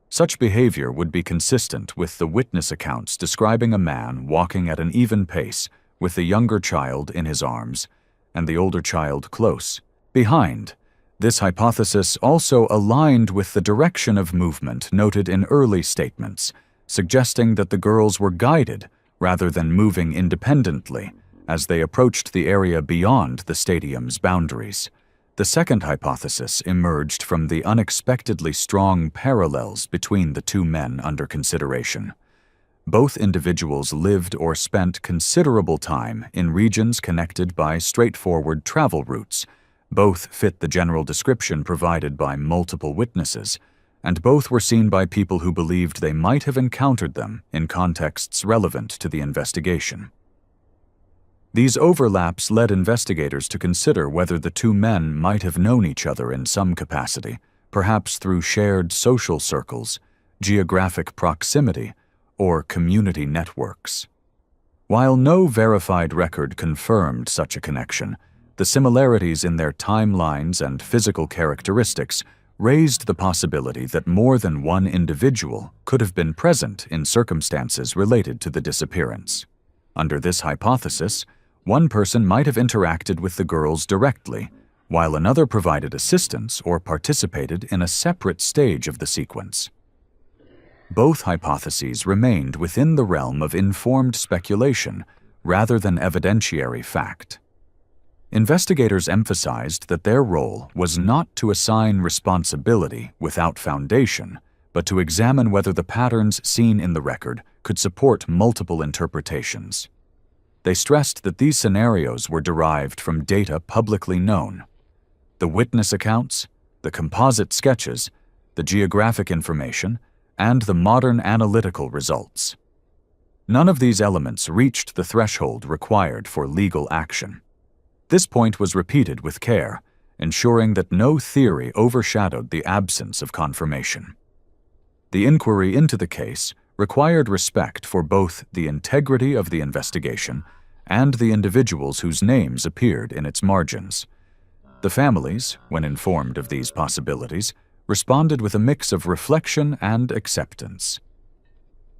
Such behavior would be consistent with the witness accounts describing a man walking at an even pace with the younger child in his arms and the older child close behind. This hypothesis also aligned with the direction of movement noted in early statements, suggesting that the girls were guided rather than moving independently as they approached the area beyond the stadium's boundaries. The second hypothesis emerged from the unexpectedly strong parallels between the two men under consideration. Both individuals lived or spent considerable time in regions connected by straightforward travel routes. Both fit the general description provided by multiple witnesses, and both were seen by people who believed they might have encountered them in contexts relevant to the investigation. These overlaps led investigators to consider whether the two men might have known each other in some capacity, perhaps through shared social circles, geographic proximity, or community networks. While no verified record confirmed such a connection, the similarities in their timelines and physical characteristics raised the possibility that more than one individual could have been present in circumstances related to the disappearance. Under this hypothesis, one person might have interacted with the girls directly, while another provided assistance or participated in a separate stage of the sequence. Both hypotheses remained within the realm of informed speculation rather than evidentiary fact. Investigators emphasized that their role was not to assign responsibility without foundation, but to examine whether the patterns seen in the record could support multiple interpretations. They stressed that these scenarios were derived from data publicly known. The witness accounts, the composite sketches, the geographic information, and the modern analytical results. None of these elements reached the threshold required for legal action. This point was repeated with care, ensuring that no theory overshadowed the absence of confirmation. The inquiry into the case required respect for both the integrity of the investigation and the individuals whose names appeared in its margins. The families, when informed of these possibilities, responded with a mix of reflection and acceptance.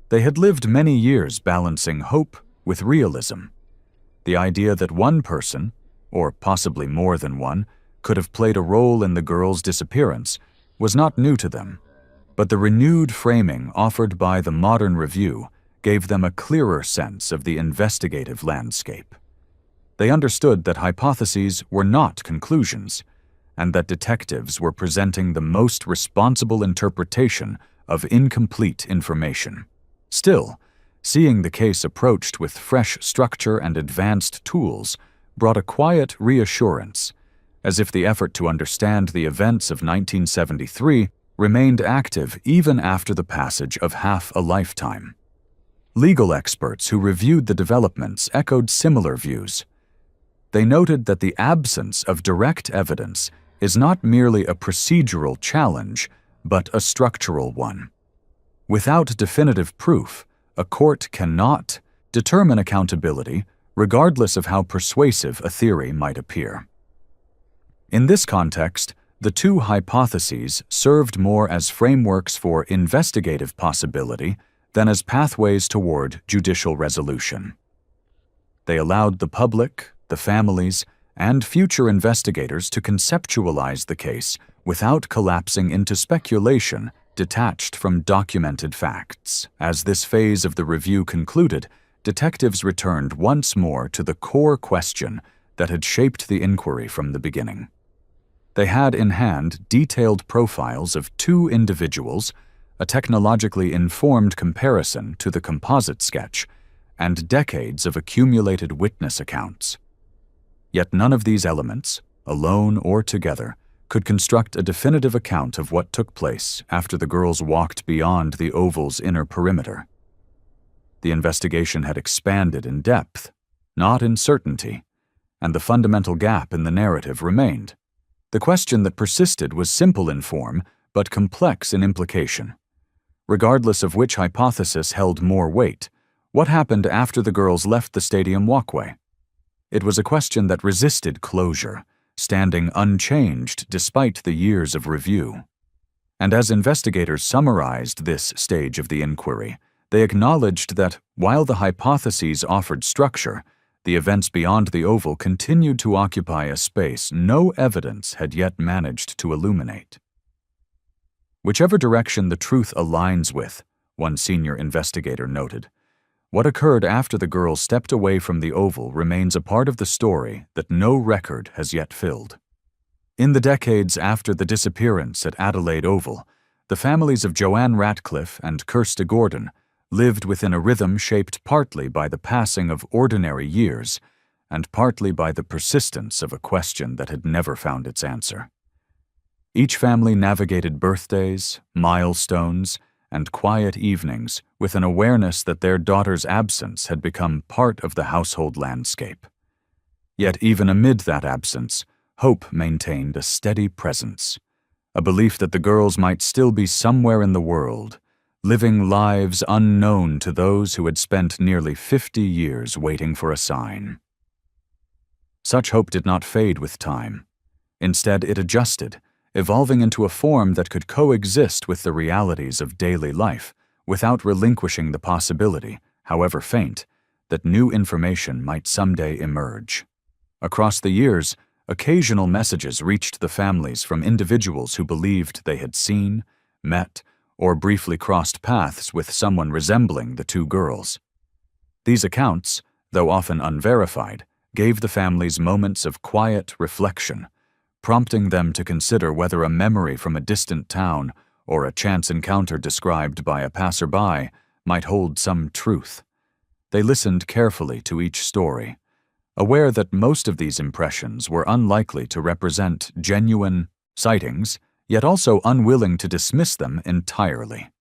They had lived many years balancing hope with realism. The idea that one person, or possibly more than one, could have played a role in the girl's disappearance was not new to them, but the renewed framing offered by the modern review gave them a clearer sense of the investigative landscape. They understood that hypotheses were not conclusions, and that detectives were presenting the most responsible interpretation of incomplete information. Still, seeing the case approached with fresh structure and advanced tools brought a quiet reassurance, as if the effort to understand the events of 1973 remained active even after the passage of half a lifetime. Legal experts who reviewed the developments echoed similar views. They noted that the absence of direct evidence is not merely a procedural challenge, but a structural one. Without definitive proof, a court cannot determine accountability, regardless of how persuasive a theory might appear. In this context, the two hypotheses served more as frameworks for investigative possibility than as pathways toward judicial resolution. They allowed the public, the families, and future investigators to conceptualize the case without collapsing into speculation detached from documented facts. As this phase of the review concluded, detectives returned once more to the core question that had shaped the inquiry from the beginning. They had in hand detailed profiles of two individuals, a technologically informed comparison to the composite sketch, and decades of accumulated witness accounts. Yet none of these elements, alone or together, could construct a definitive account of what took place after the girls walked beyond the oval's inner perimeter. The investigation had expanded in depth, not in certainty, and the fundamental gap in the narrative remained. The question that persisted was simple in form, but complex in implication. Regardless of which hypothesis held more weight, what happened after the girls left the stadium walkway? It was a question that resisted closure, standing unchanged despite the years of review. And as investigators summarized this stage of the inquiry, they acknowledged that, while the hypotheses offered structure, the events beyond the oval continued to occupy a space no evidence had yet managed to illuminate. Whichever direction the truth aligns with, one senior investigator noted, what occurred after the girls stepped away from the oval remains a part of the story that no record has yet filled. In the decades after the disappearance at Adelaide Oval, the families of Joanne Ratcliffe and Kirsty Gordon lived within a rhythm shaped partly by the passing of ordinary years and partly by the persistence of a question that had never found its answer. Each family navigated birthdays, milestones, and quiet evenings with an awareness that their daughter's absence had become part of the household landscape. Yet even amid that absence, hope maintained a steady presence, a belief that the girls might still be somewhere in the world, living lives unknown to those who had spent nearly 50 years waiting for a sign. Such hope did not fade with time. Instead, it adjusted, evolving into a form that could coexist with the realities of daily life without relinquishing the possibility, however faint, that new information might someday emerge. Across the years, occasional messages reached the families from individuals who believed they had seen, met, or briefly crossed paths with someone resembling the two girls. These accounts, though often unverified, gave the families moments of quiet reflection, prompting them to consider whether a memory from a distant town or a chance encounter described by a passerby might hold some truth. They listened carefully to each story, aware that most of these impressions were unlikely to represent genuine sightings, yet also unwilling to dismiss them entirely.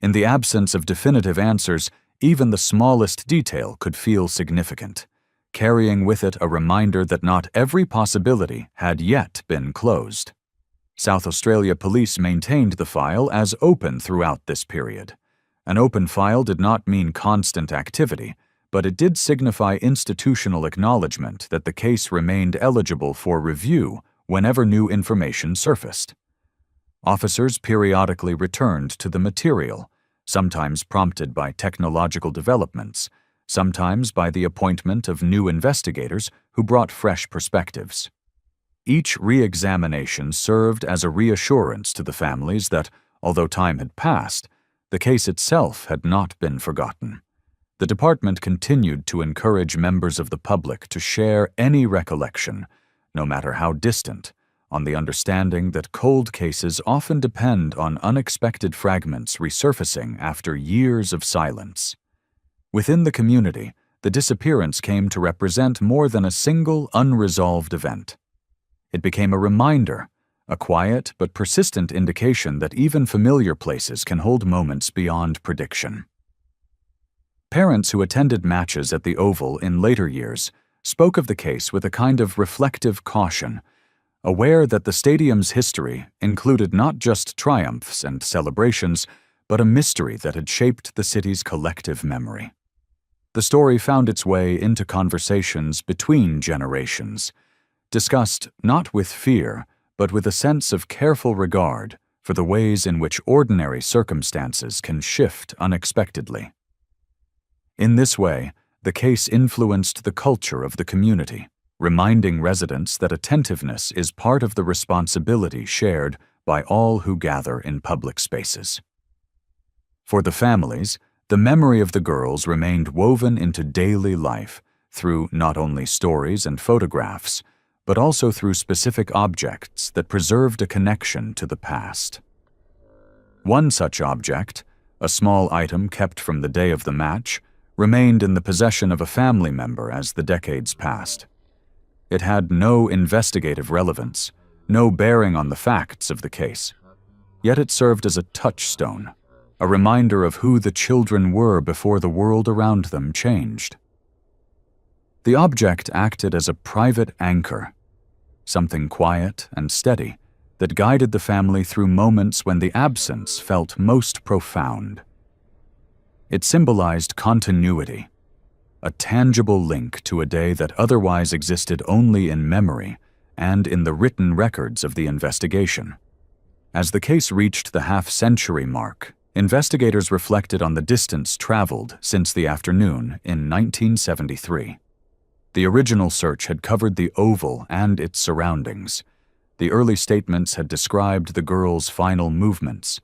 In the absence of definitive answers, even the smallest detail could feel significant, carrying with it a reminder that not every possibility had yet been closed. South Australia Police maintained the file as open throughout this period. An open file did not mean constant activity, but it did signify institutional acknowledgement that the case remained eligible for review whenever new information surfaced. Officers periodically returned to the material, sometimes prompted by technological developments, sometimes by the appointment of new investigators who brought fresh perspectives. Each re-examination served as a reassurance to the families that, although time had passed, the case itself had not been forgotten. The department continued to encourage members of the public to share any recollection, no matter how distant, on the understanding that cold cases often depend on unexpected fragments resurfacing after years of silence. Within the community, the disappearance came to represent more than a single unresolved event. It became a reminder, a quiet but persistent indication that even familiar places can hold moments beyond prediction. Parents who attended matches at the Oval in later years spoke of the case with a kind of reflective caution, aware that the stadium's history included not just triumphs and celebrations, but a mystery that had shaped the city's collective memory. The story found its way into conversations between generations, discussed not with fear, but with a sense of careful regard for the ways in which ordinary circumstances can shift unexpectedly. In this way, the case influenced the culture of the community, reminding residents that attentiveness is part of the responsibility shared by all who gather in public spaces. For the families, the memory of the girls remained woven into daily life through not only stories and photographs, but also through specific objects that preserved a connection to the past. One such object, a small item kept from the day of the match, remained in the possession of a family member as the decades passed. It had no investigative relevance, no bearing on the facts of the case, yet it served as a touchstone, a reminder of who the children were before the world around them changed. The object acted as a private anchor, something quiet and steady that guided the family through moments when the absence felt most profound. It symbolized continuity, a tangible link to a day that otherwise existed only in memory and in the written records of the investigation. As the case reached the half-century mark, investigators reflected on the distance traveled since the afternoon in 1973. The original search had covered the Oval and its surroundings. The early statements had described the girls' final movements.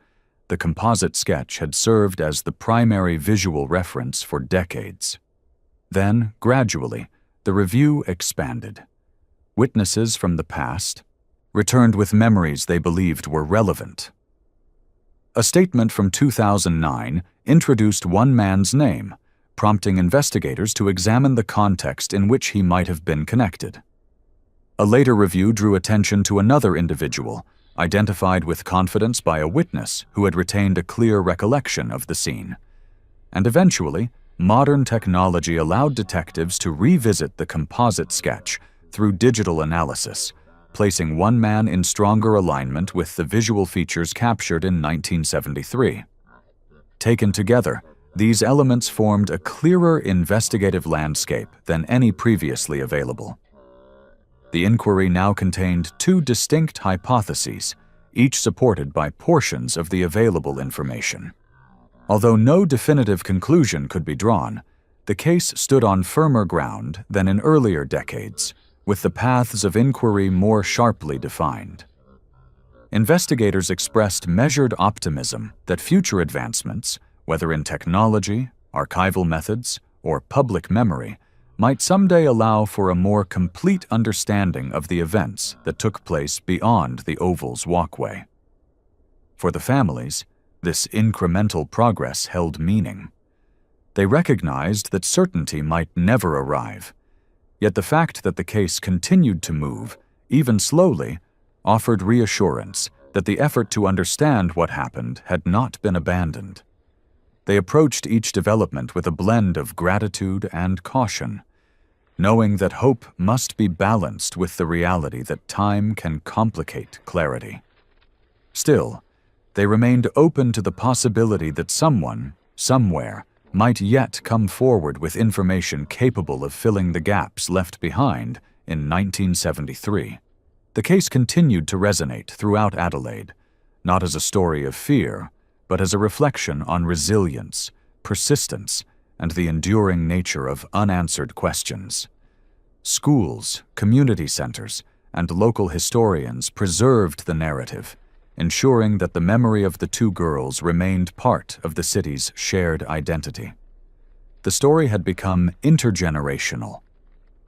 The composite sketch had served as the primary visual reference for decades. Then, gradually, the review expanded. Witnesses from the past returned with memories they believed were relevant. A statement from 2009 introduced one man's name, prompting investigators to examine the context in which he might have been connected. A later review drew attention to another individual, identified with confidence by a witness who had retained a clear recollection of the scene. And eventually, modern technology allowed detectives to revisit the composite sketch through digital analysis, placing one man in stronger alignment with the visual features captured in 1973. Taken together, these elements formed a clearer investigative landscape than any previously available. The inquiry now contained two distinct hypotheses, each supported by portions of the available information. Although no definitive conclusion could be drawn, the case stood on firmer ground than in earlier decades, with the paths of inquiry more sharply defined. Investigators expressed measured optimism that future advancements, whether in technology, archival methods, or public memory, might someday allow for a more complete understanding of the events that took place beyond the Oval's walkway. For the families, this incremental progress held meaning. They recognized that certainty might never arrive, yet the fact that the case continued to move, even slowly, offered reassurance that the effort to understand what happened had not been abandoned. They approached each development with a blend of gratitude and caution, knowing that hope must be balanced with the reality that time can complicate clarity. Still, they remained open to the possibility that someone, somewhere, might yet come forward with information capable of filling the gaps left behind in 1973. The case continued to resonate throughout Adelaide, not as a story of fear, but as a reflection on resilience, persistence, and the enduring nature of unanswered questions. Schools, community centers, and local historians preserved the narrative, ensuring that the memory of the two girls remained part of the city's shared identity. The story had become intergenerational,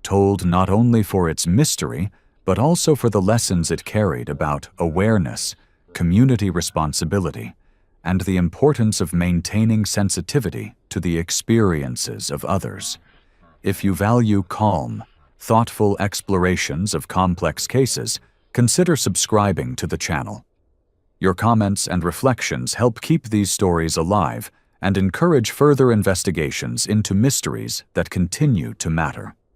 told not only for its mystery, but also for the lessons it carried about awareness, community responsibility, and the importance of maintaining sensitivity to the experiences of others. If you value calm, thoughtful explorations of complex cases, consider subscribing to the channel. Your comments and reflections help keep these stories alive and encourage further investigations into mysteries that continue to matter.